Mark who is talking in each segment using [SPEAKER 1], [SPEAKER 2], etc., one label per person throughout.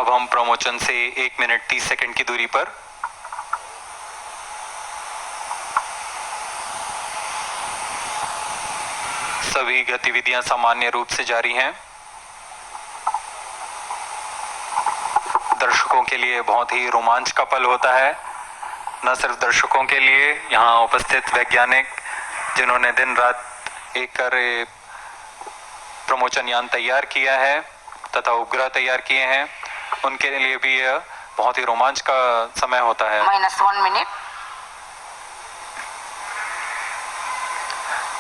[SPEAKER 1] अब हम प्रमोशन से 1 मिनट 30 सेकंड की दूरी पर। सभी गतिविधियां सामान्य रूप से जारी हैं। दर्शकों के लिए बहुत ही रोमांच का पल होता है। न सिर्फ दर्शकों के लिए, यहाँ उपस्थित वैज्ञानिक जिन्होंने दिन रात एक कर प्रमोशन यान तैयार किया है तथा उपग्रह तैयार किए हैं, उनके लिए भी यह बहुत ही रोमांच का समय होता है।
[SPEAKER 2] -1 minute,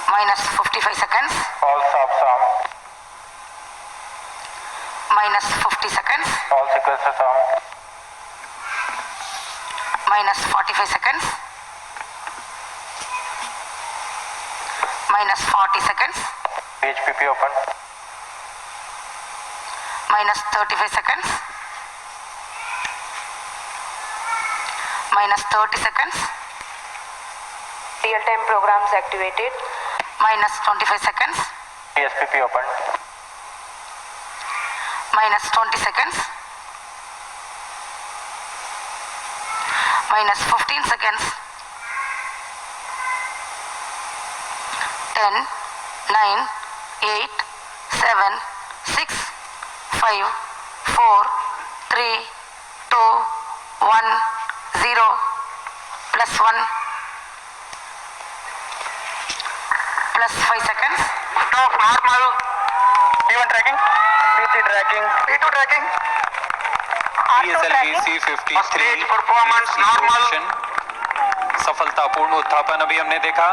[SPEAKER 2] -55 seconds,
[SPEAKER 3] All stops on.
[SPEAKER 2] -50 seconds,
[SPEAKER 3] All sequences on.
[SPEAKER 2] -45 seconds, -40 seconds,
[SPEAKER 3] PHPP open.
[SPEAKER 2] -35 seconds, -30 seconds,
[SPEAKER 4] Real-time programs activated.
[SPEAKER 2] -25 seconds,
[SPEAKER 3] PSPP open.
[SPEAKER 2] -20 seconds, -15 seconds, 10, 9, 8, 7, 6, 5, 4, 3, 2, 1, 0, +1, +5 seconds.
[SPEAKER 3] Stop normal. P1 tracking. P3 tracking. P2 tracking.
[SPEAKER 1] PSLV C-53
[SPEAKER 3] Stage performance normal.
[SPEAKER 1] सफलतापूर्ण उत्थापन अभी हमने देखा।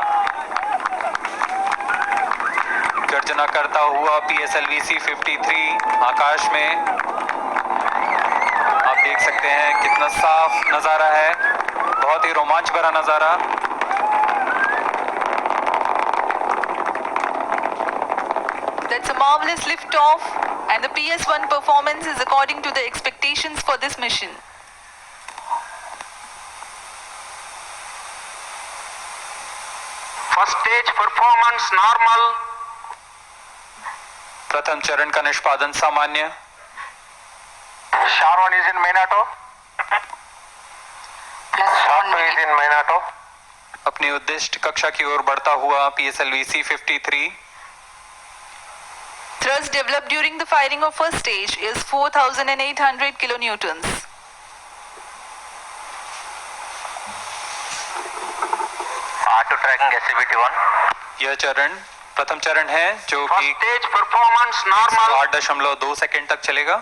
[SPEAKER 1] गर्जना करता हुआ PSLV C-53 आकाश में। आप देख सकते हैं कितना साफ नजारा है, बहुत ही रोमांच भरा नजारा।
[SPEAKER 5] That's a marvelous lift-off, and the PS-1 performance is according to the expectations for this mission.
[SPEAKER 3] First stage performance normal.
[SPEAKER 1] प्रथम चरण का निष्पादन सामान्य।
[SPEAKER 3] Sharwan is in main auto.
[SPEAKER 2] +1
[SPEAKER 3] Sharp 2 is
[SPEAKER 2] minute,
[SPEAKER 3] in main auto.
[SPEAKER 1] अपनी उद्दिष्ट कक्षा की ओर बढ़ता हुआ PSLV C-53
[SPEAKER 5] Thrust developed during the firing of first stage is 4,800 kilonewtons.
[SPEAKER 3] R2 tracking SCVT1.
[SPEAKER 1] यह चरण प्रथम चरण है जो
[SPEAKER 3] First
[SPEAKER 1] कि
[SPEAKER 3] stage performance normal.
[SPEAKER 1] 8.2 सेकंड तक चलेगा।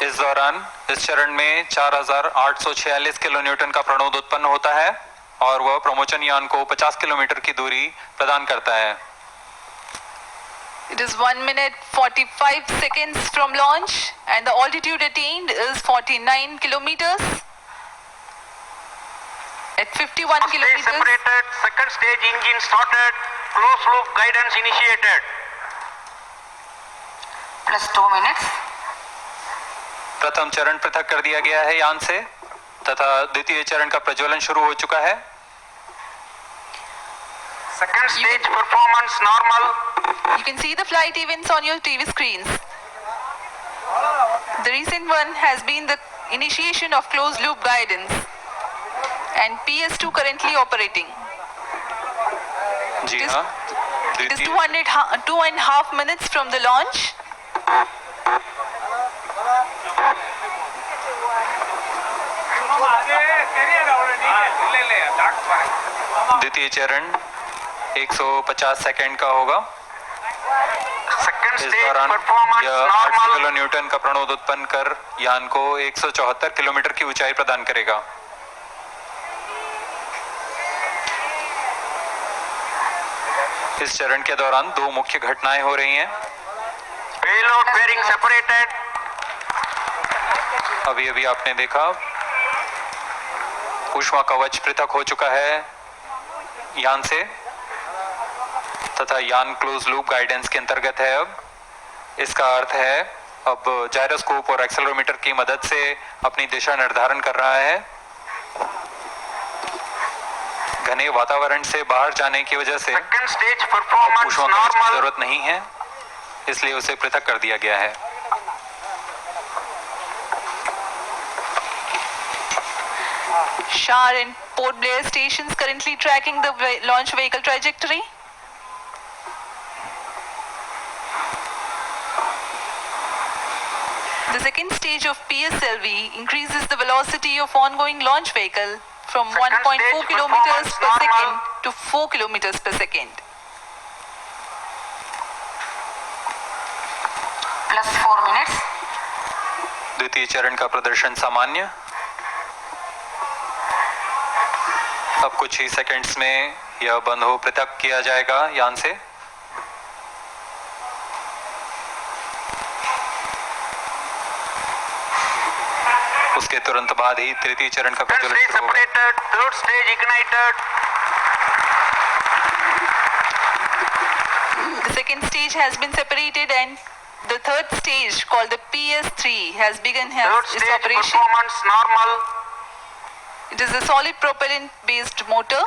[SPEAKER 1] इस दौरान इस चरण में 4,846 किलोन्यूटन का प्रणोद उत्पन्न होता है और वह प्रमोशन यान को 50 किलोमीटर की दूरी प्रदान करता है।
[SPEAKER 5] It is 1 minute 45 seconds from launch, and the altitude attained is 49 kilometers. At 51
[SPEAKER 3] First stage
[SPEAKER 5] kilometers,
[SPEAKER 3] separated. Second stage engine started. Closed loop guidance initiated.
[SPEAKER 2] +2 minutes,
[SPEAKER 1] प्रथम चरण पृथक कर दिया गया है यान से तथा द्वितीय चरण का प्रज्वलन शुरू हो चुका है।
[SPEAKER 3] Second stage performance normal.
[SPEAKER 5] you can see the flight events on your TV screens. The recent one has been the initiation of closed loop guidance, and PS2 currently operating.
[SPEAKER 1] Ji
[SPEAKER 5] It is-
[SPEAKER 1] हाँ,
[SPEAKER 5] It is
[SPEAKER 1] द्वितीय
[SPEAKER 5] 2.5 minutes from the launch.
[SPEAKER 1] द्वितीय चरण 150 second का होगा।
[SPEAKER 3] Second
[SPEAKER 1] इस
[SPEAKER 3] stage
[SPEAKER 1] दौरान
[SPEAKER 3] performance
[SPEAKER 1] यह 800
[SPEAKER 3] normal.
[SPEAKER 1] Kilo Newton का प्रणोद उत्पन्न कर यान को 174 किलोमीटर की ऊंचाई प्रदान करेगा। इस चरण के दौरान दो मुख्य घटनाएं हो रही हैं।
[SPEAKER 3] Payload bearing separated.
[SPEAKER 1] अभी अभी आपने देखा ऊष्मा कवच पृथक हो चुका है यान से तथा यान क्लोज लूप गाइडेंस के अंतर्गत है। अब इसका अर्थ है अब जायरोस्कोप और एक्सेलरोमीटर की मदद से अपनी दिशा निर्धारण कर रहा है। घने वातावरण से बाहर जाने की वजह से
[SPEAKER 3] Second stage performance
[SPEAKER 1] ऊष्मा कवच की
[SPEAKER 3] normal.
[SPEAKER 1] जरूरत नहीं है, इसलिए उसे पृथक कर दिया गया है।
[SPEAKER 5] Shar and Port Blair stations currently tracking the launch vehicle trajectory. The second stage of PSLV increases the velocity of ongoing launch vehicle from
[SPEAKER 3] Second
[SPEAKER 5] 1.4
[SPEAKER 3] stage
[SPEAKER 5] kilometers per
[SPEAKER 3] performance
[SPEAKER 5] second
[SPEAKER 3] normal.
[SPEAKER 5] to 4 kilometers per second.
[SPEAKER 2] Plus 4 minutes.
[SPEAKER 1] द्वितीय चरण का प्रदर्शन सामान्य। अब कुछ ही seconds में यह बंद हो पृथक किया जाएगा यान से। उसके तुरंत बाद ही तृतीय चरण का
[SPEAKER 3] Second
[SPEAKER 1] प्रज्वलन
[SPEAKER 3] stage
[SPEAKER 1] शुरू होगा।
[SPEAKER 3] separated. Third stage ignited.
[SPEAKER 5] The second stage has been separated and the third stage called the PS3 has begun
[SPEAKER 3] Third
[SPEAKER 5] its
[SPEAKER 3] stage
[SPEAKER 5] operation.
[SPEAKER 3] performance normal.
[SPEAKER 5] It is a solid propellant based motor.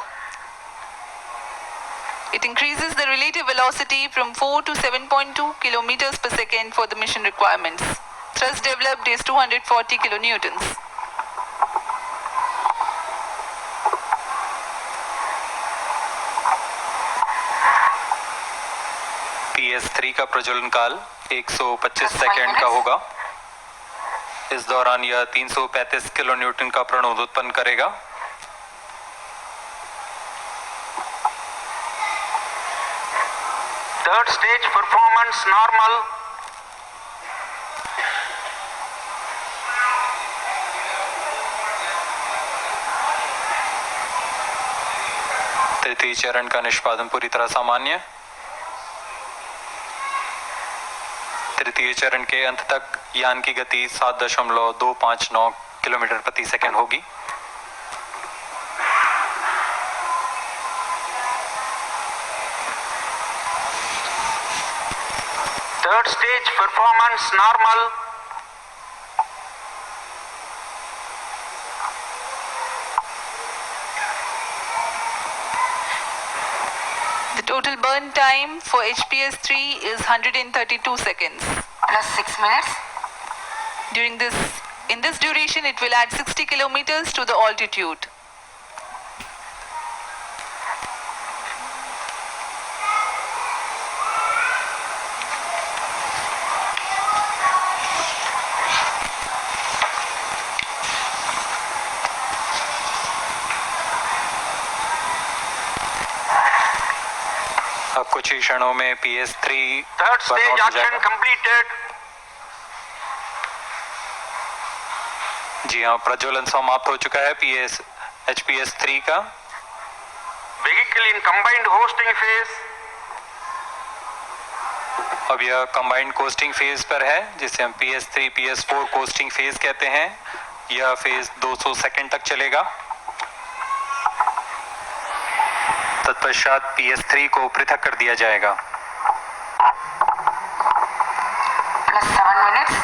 [SPEAKER 5] It increases the relative velocity from 4 to 7.2 kilometers per second for the mission requirements. Thrust developed is 240 kilonewtons.
[SPEAKER 1] PS3 का प्रज्वलन काल 125 second का होगा। इस दौरान यह 335 kilo Newton का प्रणोद उत्पन्न करेगा।
[SPEAKER 3] Third stage performance normal.
[SPEAKER 1] तृतीय चरण का निष्पादन पूरी तरह सामान्य। तृतीय चरण के अंत तक यान की गति 7.259 किलोमीटर प्रति सेकंड होगी।
[SPEAKER 3] Third stage performance normal.
[SPEAKER 5] The total burn time for HPS-3 is 132 seconds.
[SPEAKER 2] Plus 6 minutes.
[SPEAKER 5] In this duration, it will add 60 kilometers to the altitude.
[SPEAKER 1] अब कुछ ही क्षणों में PS3
[SPEAKER 3] Third stage
[SPEAKER 1] बर्नआउट हो
[SPEAKER 3] action
[SPEAKER 1] जाएगा।
[SPEAKER 3] completed.
[SPEAKER 1] जी हाँ, प्रज्वलन समाप्त हो चुका है HPS3 का।
[SPEAKER 3] Vehicle in combined hosting phase.
[SPEAKER 1] अब यह कंबाइंड कोस्टिंग फेज पर है, जिसे हम PS3 PS4 कोस्टिंग फेज कहते हैं। यह फेज 200 सेकंड तक चलेगा। तत्पश्चात PS3 को पृथक कर दिया जाएगा।
[SPEAKER 2] Plus 7 minutes.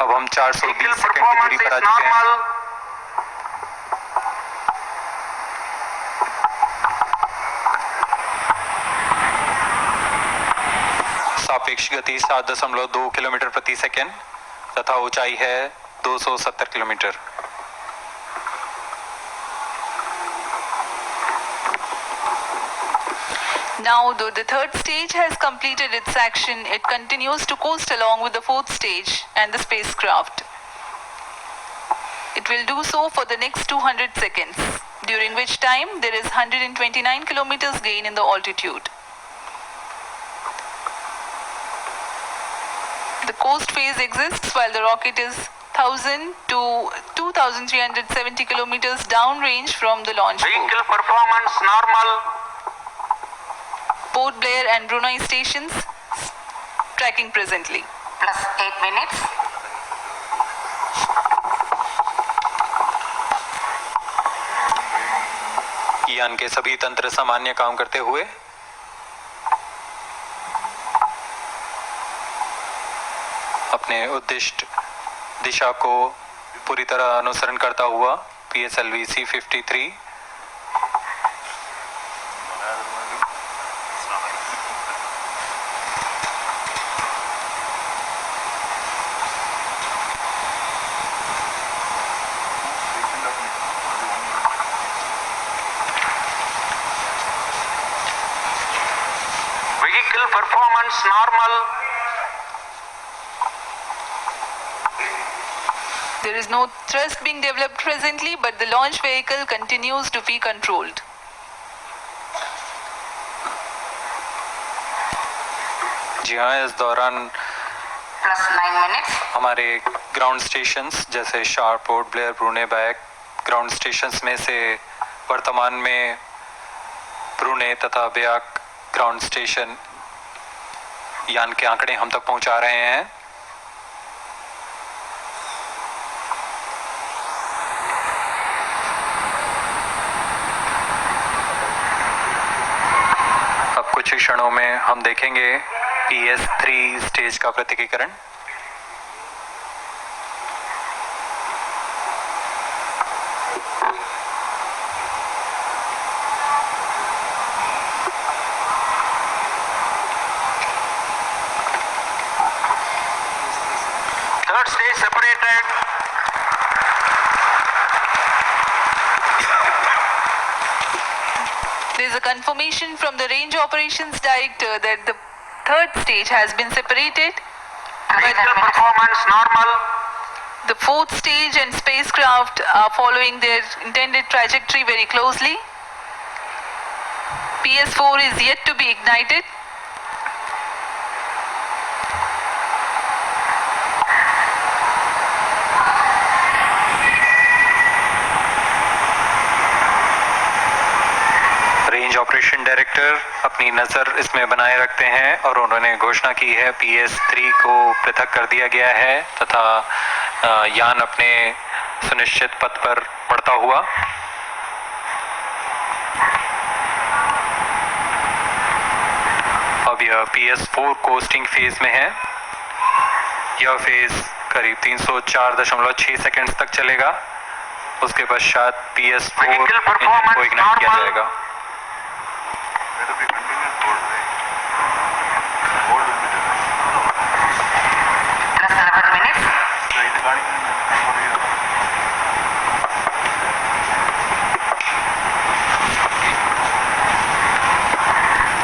[SPEAKER 1] अब हम 420
[SPEAKER 3] Vehicle
[SPEAKER 1] सेकंड की
[SPEAKER 3] performance
[SPEAKER 1] दूरी पर आ
[SPEAKER 3] is
[SPEAKER 1] चुके हैं।
[SPEAKER 3] normal.
[SPEAKER 1] सापेक्ष गति 7.2 किलोमीटर प्रति सेकंड तथा ऊंचाई है 270 kilometre.
[SPEAKER 5] Now, though the third stage has completed its action, it continues to coast along with the fourth stage and the spacecraft. It will do so for the next 200 seconds, during which time there is 129 kilometers gain in the altitude. The coast phase exists while the rocket is 1000 to 2370 kilometers downrange from the launch port.
[SPEAKER 3] Vehicle performance normal.
[SPEAKER 5] Port Blair and Brunei stations tracking presently.
[SPEAKER 2] Plus 8 minutes.
[SPEAKER 1] यान के सभी तंत्र सामान्य काम करते हुए अपने उद्दिष्ट दिशा को पूरी तरह अनुसरण करता हुआ PSLV C-53
[SPEAKER 3] performance normal.
[SPEAKER 5] There is no thrust being developed presently, but the launch vehicle continues to be controlled.
[SPEAKER 1] जी हाँ, इस दौरान
[SPEAKER 2] Plus 9 minutes.
[SPEAKER 1] हमारे ग्राउंड स्टेशंस जैसे शारपोर्ट, ब्लेयर, ब्रूने बैक ग्राउंड स्टेशंस में से वर्तमान में ब्रूने तथा ब्याक ग्राउंड स्टेशन यान के आंकड़े हम तक पहुंचा रहे हैं। अब कुछ ही क्षणों में हम देखेंगे PS3 स्टेज का प्रतीकीकरण।
[SPEAKER 3] Third stage separated.
[SPEAKER 5] There is a confirmation from the Range Operations Director that the third stage has been separated.
[SPEAKER 3] Vehicle performance normal.
[SPEAKER 5] The fourth stage and spacecraft are following their intended trajectory very closely. PS4 is yet to be ignited.
[SPEAKER 1] Range operation director अपनी नज़र इसमें बनाए रखते हैं और उन्होंने घोषणा की है PS3 को पृथक कर दिया गया है तथा यान अपने सुनिश्चित पथ पर बढ़ता हुआ। अब यह PS4 कोस्टिंग फेज में है। यह फेज करीब 304.6 सेकंड्स तक चलेगा। उसके पश्चात PS4 इंजन को इग्नाइट किया जाएगा।
[SPEAKER 2] Plus 11 minutes.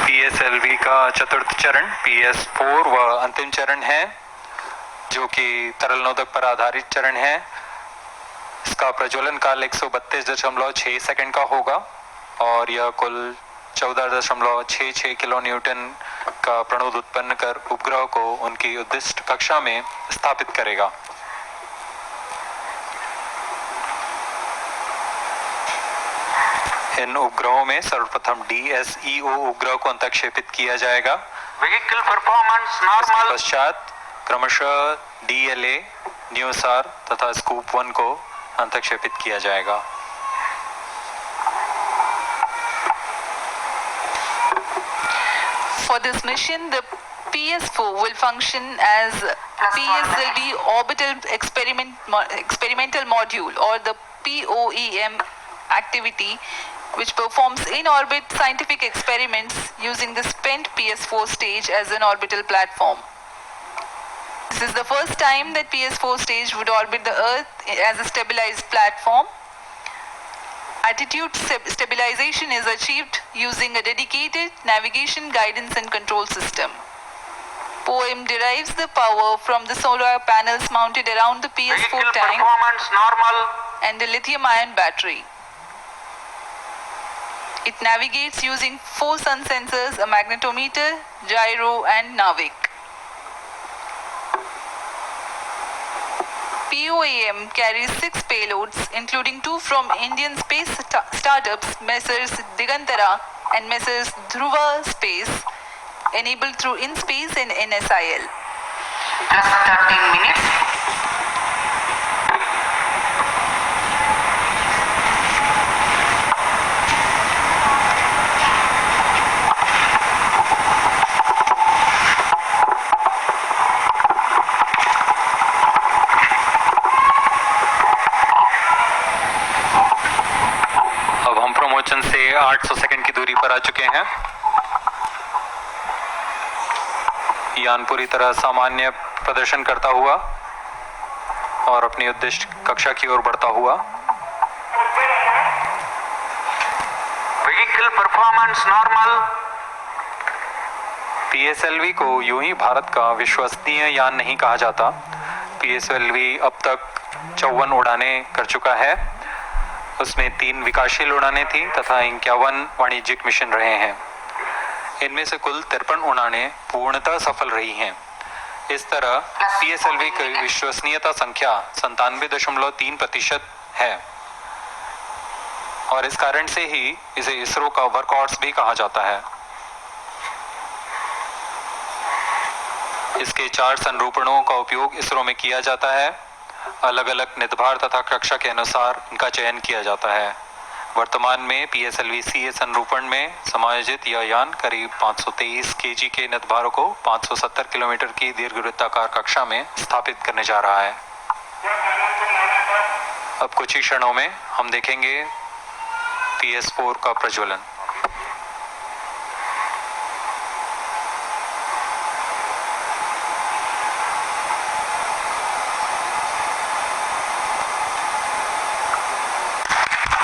[SPEAKER 1] PSLV का चतुर्थ चरण PS4 व अंतिम चरण है जो कि तरल नोदक पर आधारित चरण है। इसका प्रज्वलन काल 132.6 सेकंड का होगा और यह कुल 14.66 किलो न्यूटन का प्रणोद उत्पन्न कर उपग्रह को उनकी उद्दिष्ट कक्षा में स्थापित करेगा। इन उपग्रहों में सर्वप्रथम DSEO उपग्रह को अंतक्षेपित किया जाएगा।
[SPEAKER 3] Vehicle performance
[SPEAKER 1] इसके
[SPEAKER 3] normal.
[SPEAKER 1] पश्चात क्रमशः DLA, न्यूसार तथा स्कूप 1 को अंतक्षेपित किया जाएगा।
[SPEAKER 5] For this mission, the PS4 will function as PSLV Orbital Experimental Module or the POEM activity, which performs in-orbit scientific experiments using the spent PS4 stage as an orbital platform. This is the first time that PS4 stage would orbit the Earth as a stabilized platform. Attitude stabilization is achieved using a dedicated navigation, guidance and control system. POEM derives the power from the solar panels mounted around the PS4
[SPEAKER 3] Vehicle
[SPEAKER 5] tank
[SPEAKER 3] performance normal.
[SPEAKER 5] and the lithium-ion battery. It navigates using 4 sun sensors, a magnetometer, gyro and NAVIC. POEM carries 6 payloads, including 2 from Indian space startups Messrs Digantara and Messrs Dhruva Space, enabled through InSpace and NSIL.
[SPEAKER 2] Plus 13 minutes.
[SPEAKER 1] अब हम promotion से 800 second की दूरी पर आ चुके हैं। यान पूरी तरह सामान्य प्रदर्शन करता हुआ और अपनी उद्दिष्ट कक्षा की ओर बढ़ता हुआ।
[SPEAKER 3] Vehicle performance normal.
[SPEAKER 1] PSLV को यूं ही भारत का विश्वसनीय यान नहीं कहा जाता। PSLV अब तक 54 उड़ानें कर चुका है। उसमें 3 विकासशील उड़ानें थी तथा 51 वाणिज्यिक मिशन रहे हैं। इनमें से कुल 53 उड़ानें पूर्णतः सफल रही हैं। इस तरह PSLV की विश्वसनीयता संख्या 97.3% है और इस कारण से ही इसे इसरो का वर्कहॉर्स भी कहा जाता है। इसके 4 संरूपणों का उपयोग इसरो में किया जाता है। अलग अलग निदभार तथा कक्षा के अनुसार इनका चयन किया जाता है। वर्तमान में PSLV CA संरूपण में समायोजित यह यान करीब 523 kg के निदभारों को 570 किलोमीटर की दीर्घवृत्ताकार कक्षा में स्थापित करने जा रहा है। अब कुछ ही क्षणों में हम देखेंगे PS4 का प्रज्वलन।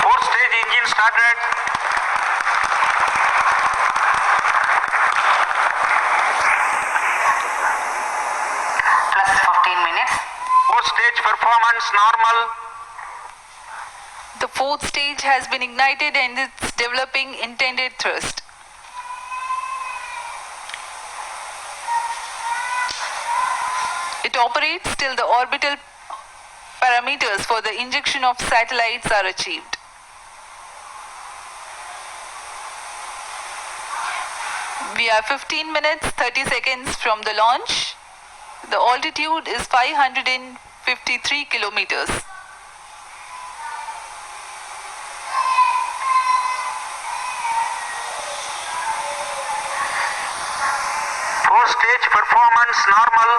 [SPEAKER 3] Fourth stage engine started.
[SPEAKER 2] Plus 15 minutes.
[SPEAKER 3] Fourth stage performance normal.
[SPEAKER 5] The fourth stage has been ignited and it's developing intended thrust. It operates till the orbital parameters for the injection of satellites are achieved. We are 15 minutes 30 seconds from the launch. The altitude is 553 kilometers.
[SPEAKER 3] Fourth stage performance normal.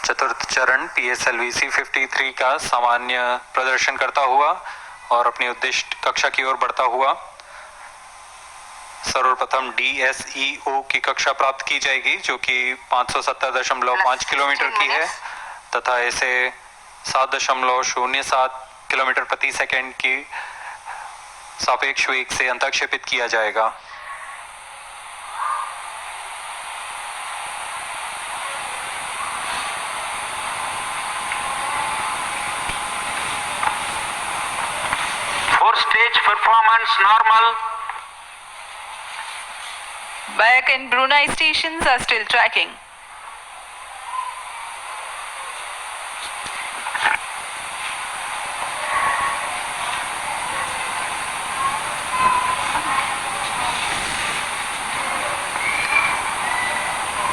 [SPEAKER 1] चतुर्थ चरण PSLV C-53 का सामान्य प्रदर्शन करता हुआ और अपनी उद्दिष्ट कक्षा की ओर बढ़ता हुआ सर्वप्रथम DSEO की कक्षा प्राप्त की जाएगी जो कि 570.5 किलोमीटर की है तथा इसे 7.07 किलोमीटर प्रति सेकंड की सापेक्ष वेग से अंतःक्षेपित किया जाएगा।
[SPEAKER 3] Fourth stage performance normal.
[SPEAKER 5] Bayak and Brunei stations are still tracking.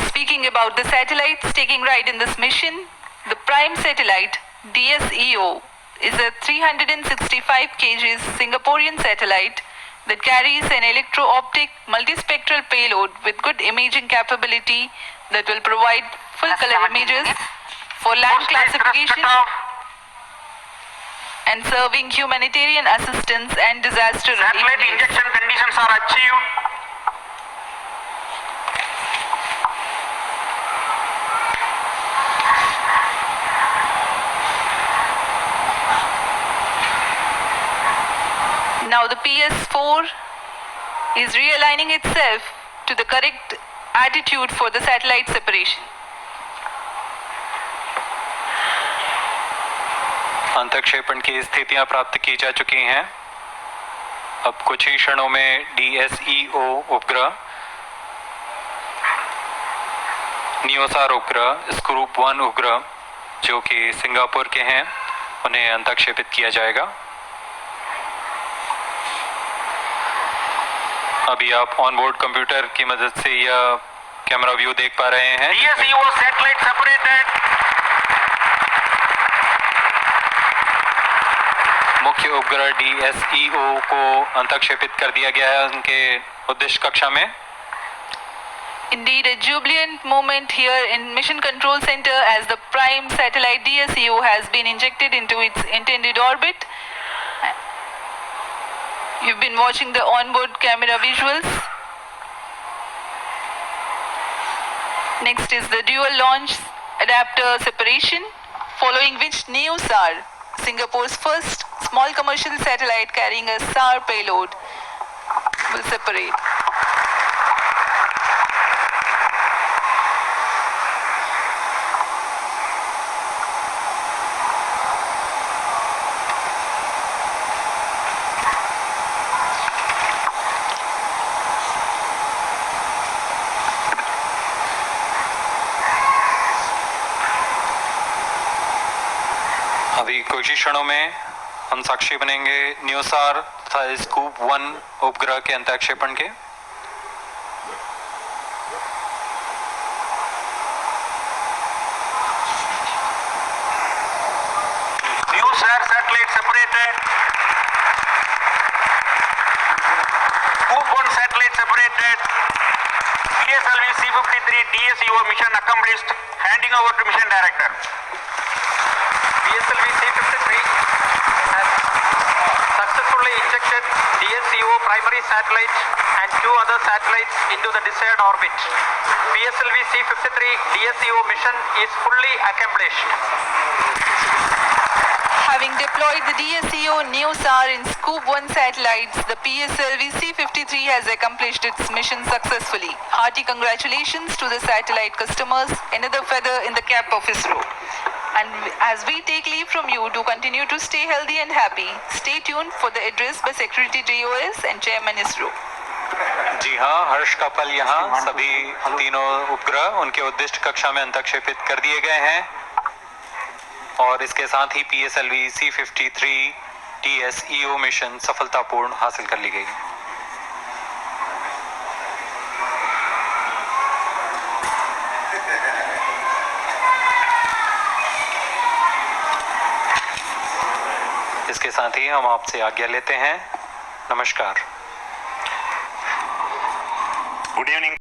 [SPEAKER 5] Speaking about the satellites taking right in this mission, the prime satellite DSEO is a 365 kg Singaporean satellite that carries an electro-optic multispectral payload with good imaging capability that will provide full
[SPEAKER 2] Plus
[SPEAKER 5] color
[SPEAKER 2] 17
[SPEAKER 5] images
[SPEAKER 2] minutes.
[SPEAKER 5] for land
[SPEAKER 3] Fourth stage thrust
[SPEAKER 5] classification
[SPEAKER 3] cutoff.
[SPEAKER 5] and serving humanitarian assistance and disaster relief
[SPEAKER 3] Satellite
[SPEAKER 5] needs.
[SPEAKER 3] injection conditions are achieved.
[SPEAKER 5] Now the PS4 is realigning itself to the correct attitude for the satellite separation.
[SPEAKER 1] अंतःक्षेपण की स्थितियां प्राप्त की जा चुकी हैं। अब कुछ ही क्षणों में DSEO उपग्रह, नियोसार उपग्रह, स्क्रूप 1 उपग्रह जो कि सिंगापुर के हैं उन्हें अंतःक्षेपित किया जाएगा। अभी आप ऑनबोर्ड कंप्यूटर की मदद से यह कैमरा व्यू देख पा रहे हैं।
[SPEAKER 3] DSEO satellite separated.
[SPEAKER 1] मुख्य उपग्रह DSEO को अंतःक्षेपित कर दिया गया है उनके उद्देश्य कक्षा में।
[SPEAKER 5] Indeed, a jubilant moment here in Mission Control Center as the prime satellite DSEO has been injected into its intended orbit. You've been watching the onboard camera visuals. Next is the dual launch adapter separation, following which NeoSAR, Singapore's first small commercial satellite carrying a SAR payload, will separate.
[SPEAKER 1] क्षणों में हम साक्षी बनेंगे न्यूसार तथा scoop 1 उपग्रह के अंतःक्षेपण के।
[SPEAKER 3] NewSAR satellite separated. Scoop 1 satellite separated. PSLV C-53 DSEO mission accomplished. Handing over to mission director.
[SPEAKER 4] PSLV C-53 has successfully injected DSEO primary satellite and 2 other satellites into the desired orbit. PSLV C-53 DSEO mission is fully accomplished.
[SPEAKER 5] Having deployed the DSEO NEOSAR in Scoop 1 satellites, the PSLV C-53 has accomplished its mission successfully. Hearty congratulations to the satellite customers, another feather in the cap of ISRO. And as we take leave from you to continue to stay healthy and happy, stay tuned for the address by Secretary DOS and Chairman ISRO.
[SPEAKER 1] जी हाँ, हर्ष का पल यहाँ सभी तीनों उपग्रह उनके उद्दिष्ट कक्षा में अंतःक्षेपित कर दिए गए हैं और इसके साथ ही PSLV C-53 DSEO मिशन सफलतापूर्ण हासिल कर ली गई। इसके साथ ही हम आपसे आज्ञा लेते हैं। नमस्कार।
[SPEAKER 3] Good evening.